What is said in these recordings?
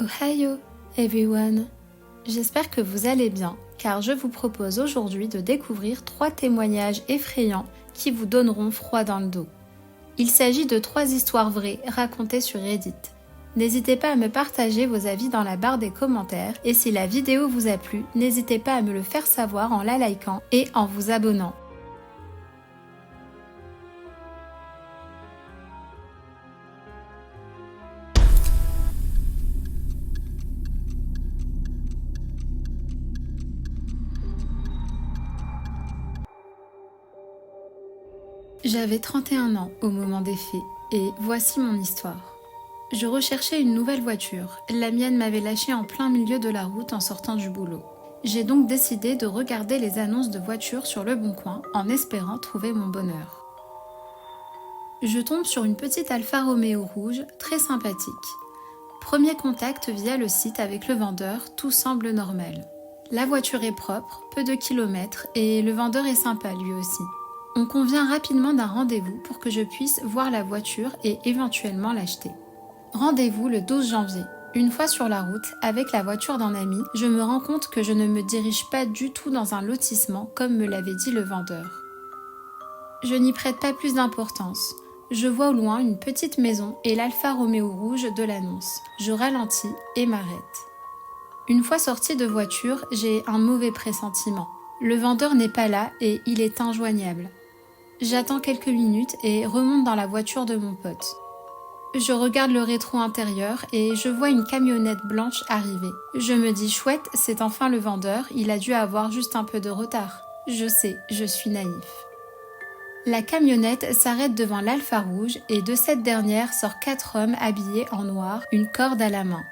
Ohio, everyone! J'espère que vous allez bien, car je vous propose aujourd'hui de découvrir 3 témoignages effrayants qui vous donneront froid dans le dos. Il s'agit de 3 histoires vraies racontées sur Reddit. N'hésitez pas à me partager vos avis dans la barre des commentaires, et si la vidéo vous a plu, n'hésitez pas à me le faire savoir en la likant et en vous abonnant. J'avais 31 ans au moment des faits, et voici mon histoire. Je recherchais une nouvelle voiture, la mienne m'avait lâché en plein milieu de la route en sortant du boulot. J'ai donc décidé de regarder les annonces de voitures sur Le Bon Coin en espérant trouver mon bonheur. Je tombe sur une petite Alfa Romeo rouge, très sympathique. Premier contact via le site avec le vendeur, tout semble normal. La voiture est propre, peu de kilomètres, et le vendeur est sympa lui aussi. On convient rapidement d'un rendez-vous pour que je puisse voir la voiture et éventuellement l'acheter. Rendez-vous le 12 janvier. Une fois sur la route, avec la voiture d'un ami, je me rends compte que je ne me dirige pas du tout dans un lotissement comme me l'avait dit le vendeur. Je n'y prête pas plus d'importance. Je vois au loin une petite maison et l'Alfa Romeo rouge de l'annonce. Je ralentis et m'arrête. Une fois sortie de voiture, j'ai un mauvais pressentiment. Le vendeur n'est pas là et il est injoignable. J'attends quelques minutes et remonte dans la voiture de mon pote. Je regarde le rétro intérieur et je vois une camionnette blanche arriver. Je me dis chouette, c'est enfin le vendeur, il a dû avoir juste un peu de retard. Je sais, je suis naïf. La camionnette s'arrête devant l'Alfa rouge et de cette dernière sortent 4 hommes habillés en noir, une corde à la main.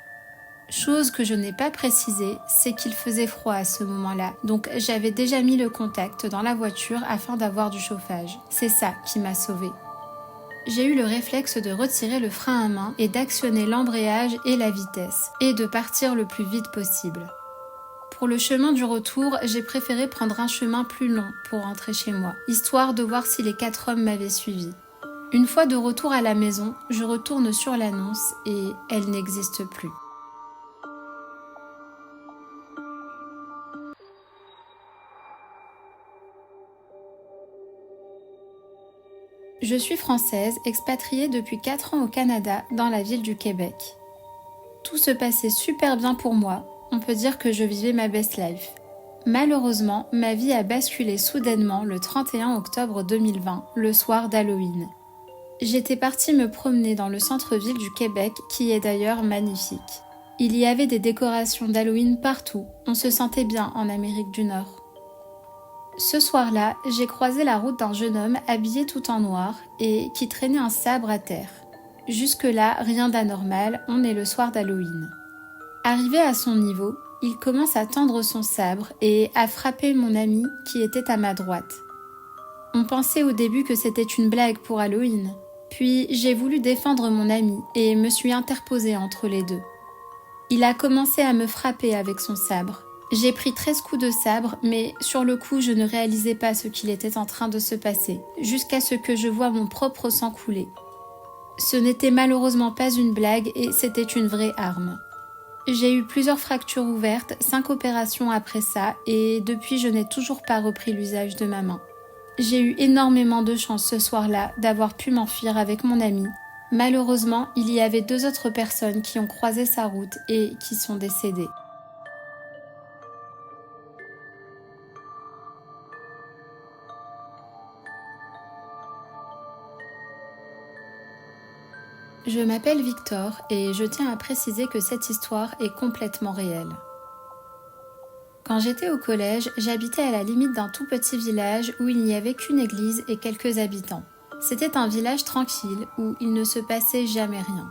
Chose que je n'ai pas précisée, c'est qu'il faisait froid à ce moment-là, donc j'avais déjà mis le contact dans la voiture afin d'avoir du chauffage. C'est ça qui m'a sauvée. J'ai eu le réflexe de retirer le frein à main et d'actionner l'embrayage et la vitesse, et de partir le plus vite possible. Pour le chemin du retour, j'ai préféré prendre un chemin plus long pour rentrer chez moi, histoire de voir si les 4 hommes m'avaient suivi. Une fois de retour à la maison, je retourne sur l'annonce et elle n'existe plus. Je suis française, expatriée depuis 4 ans au Canada, dans la ville du Québec. Tout se passait super bien pour moi, on peut dire que je vivais ma best life. Malheureusement, ma vie a basculé soudainement le 31 octobre 2020, le soir d'Halloween. J'étais partie me promener dans le centre-ville du Québec, qui est d'ailleurs magnifique. Il y avait des décorations d'Halloween partout, on se sentait bien en Amérique du Nord. Ce soir-là, j'ai croisé la route d'un jeune homme habillé tout en noir et qui traînait un sabre à terre. Jusque-là, rien d'anormal, on est le soir d'Halloween. Arrivé à son niveau, il commence à tendre son sabre et à frapper mon ami qui était à ma droite. On pensait au début que c'était une blague pour Halloween. Puis j'ai voulu défendre mon ami et me suis interposée entre les deux. Il a commencé à me frapper avec son sabre. J'ai pris 13 coups de sabre, mais sur le coup, je ne réalisais pas ce qu'il était en train de se passer, jusqu'à ce que je voie mon propre sang couler. Ce n'était malheureusement pas une blague et c'était une vraie arme. J'ai eu plusieurs fractures ouvertes, 5 opérations après ça, et depuis je n'ai toujours pas repris l'usage de ma main. J'ai eu énormément de chance ce soir-là d'avoir pu m'enfuir avec mon ami. Malheureusement, il y avait 2 autres personnes qui ont croisé sa route et qui sont décédées. Je m'appelle Victor et je tiens à préciser que cette histoire est complètement réelle. Quand j'étais au collège, j'habitais à la limite d'un tout petit village où il n'y avait qu'une église et quelques habitants. C'était un village tranquille où il ne se passait jamais rien.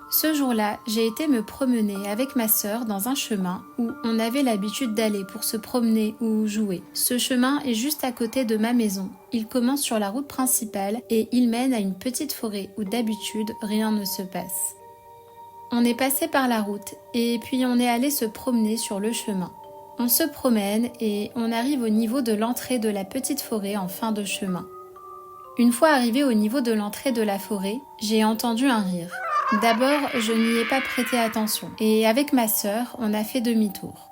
Ce jour-là, j'ai été me promener avec ma sœur dans un chemin où on avait l'habitude d'aller pour se promener ou jouer. Ce chemin est juste à côté de ma maison. Il commence sur la route principale et il mène à une petite forêt où d'habitude rien ne se passe. On est passé par la route et puis on est allé se promener sur le chemin. On se promène et on arrive au niveau de l'entrée de la petite forêt en fin de chemin. Une fois arrivé au niveau de l'entrée de la forêt, j'ai entendu un rire. D'abord, je n'y ai pas prêté attention et avec ma sœur, on a fait demi-tour.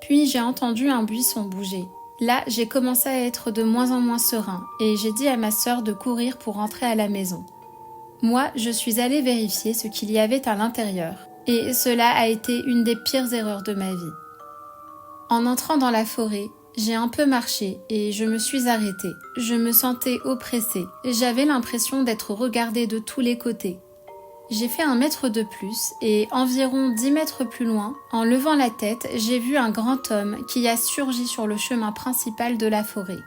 Puis j'ai entendu un buisson bouger. Là, j'ai commencé à être de moins en moins serein et j'ai dit à ma sœur de courir pour rentrer à la maison. Moi, je suis allée vérifier ce qu'il y avait à l'intérieur et cela a été une des pires erreurs de ma vie. En entrant dans la forêt, j'ai un peu marché et je me suis arrêtée. Je me sentais oppressée. J'avais l'impression d'être regardée de tous les côtés. J'ai fait 1 mètre de plus et environ 10 mètres plus loin, en levant la tête, j'ai vu un grand homme qui a surgi sur le chemin principal de la forêt.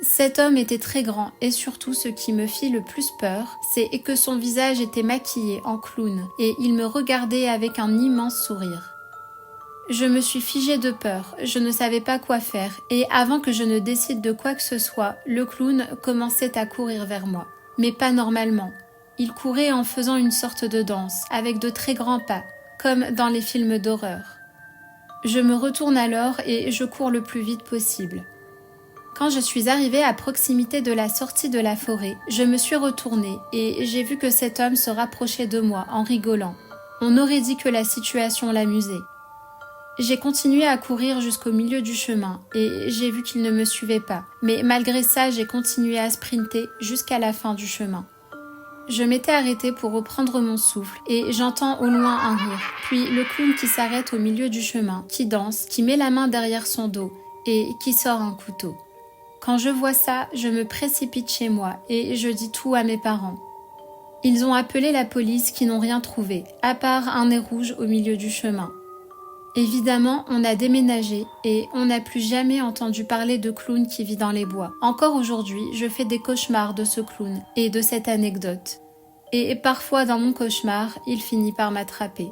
Cet homme était très grand et surtout ce qui me fit le plus peur, c'est que son visage était maquillé en clown et il me regardait avec un immense sourire. Je me suis figée de peur, je ne savais pas quoi faire et avant que je ne décide de quoi que ce soit, le clown commençait à courir vers moi. Mais pas normalement. Il courait en faisant une sorte de danse, avec de très grands pas, comme dans les films d'horreur. Je me retourne alors et je cours le plus vite possible. Quand je suis arrivée à proximité de la sortie de la forêt, je me suis retournée et j'ai vu que cet homme se rapprochait de moi en rigolant. On aurait dit que la situation l'amusait. J'ai continué à courir jusqu'au milieu du chemin et j'ai vu qu'il ne me suivait pas. Mais malgré ça, j'ai continué à sprinter jusqu'à la fin du chemin. Je m'étais arrêtée pour reprendre mon souffle et j'entends au loin un rire, puis le clown qui s'arrête au milieu du chemin, qui danse, qui met la main derrière son dos et qui sort un couteau. Quand je vois ça, je me précipite chez moi et je dis tout à mes parents. Ils ont appelé la police qui n'ont rien trouvé, à part un nez rouge au milieu du chemin. Évidemment, on a déménagé et on n'a plus jamais entendu parler de clown qui vit dans les bois. Encore aujourd'hui, je fais des cauchemars de ce clown et de cette anecdote. Et parfois dans mon cauchemar, il finit par m'attraper.